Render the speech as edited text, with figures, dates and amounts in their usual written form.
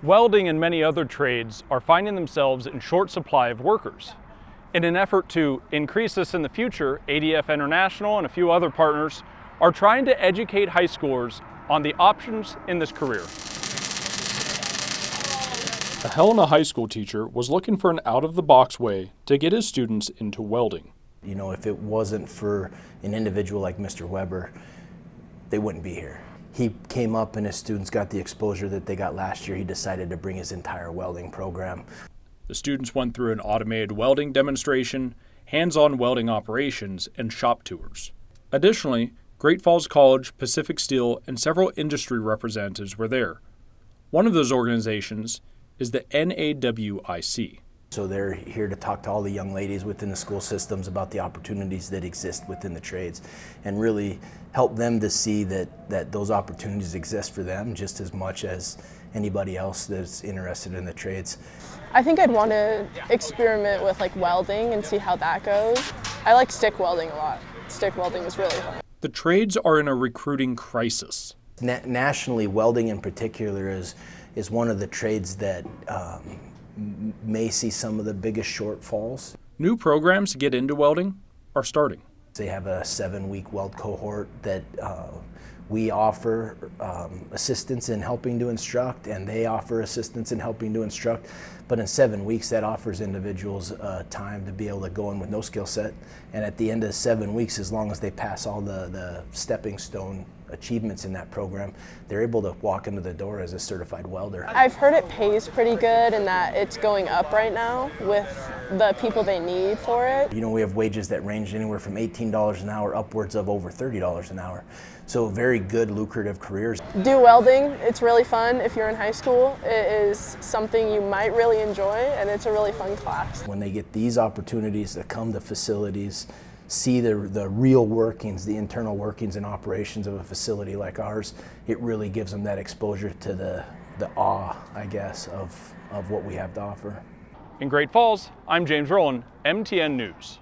Welding and many other trades are finding themselves in short supply of workers. In an effort to increase this in the future, ADF International and a few other partners are trying to educate high schoolers on the options in this career. A Helena High School teacher was looking for an out-of-the-box way to get his students into welding. You know, if it wasn't for an individual like Mr. Weber, they wouldn't be here. He came up and his students got the exposure that they got last year. He decided to bring his entire welding program. The students went through an automated welding demonstration, hands-on welding operations, and shop tours. Additionally, Great Falls College, Pacific Steel, and several industry representatives were there. One of those organizations is the NAWIC. So they're here to talk to all the young ladies within the school systems about the opportunities that exist within the trades and really help them to see that those opportunities exist for them just as much as anybody else that's interested in the trades. I think I'd want to experiment with like welding and see how that goes. I like stick welding a lot. Stick welding is really fun. The trades are in a recruiting crisis. Nationally, welding in particular is one of the trades that may see some of the biggest shortfalls. New programs to get into welding are starting. They have a 7-week weld cohort that we offer assistance in helping to instruct, and they offer assistance in helping to instruct. But in 7 weeks, that offers individuals time to be able to go in with no skill set. And at the end of 7 weeks, as long as they pass all the stepping stone achievements in that program, they're able to walk into the door as a certified welder. I've heard it pays pretty good and that it's going up right now with the people they need for it. You know, we have wages that range anywhere from $18 an hour upwards of over $30 an hour. So very good, lucrative careers. Do welding, it's really fun if you're in high school. It is something you might really enjoy and it's a really fun class. When they get these opportunities to come to facilities, see the real workings, the internal workings and operations of a facility like ours, it really gives them that exposure to the awe, I guess, of what we have to offer. In Great Falls, I'm James Rowland, MTN News.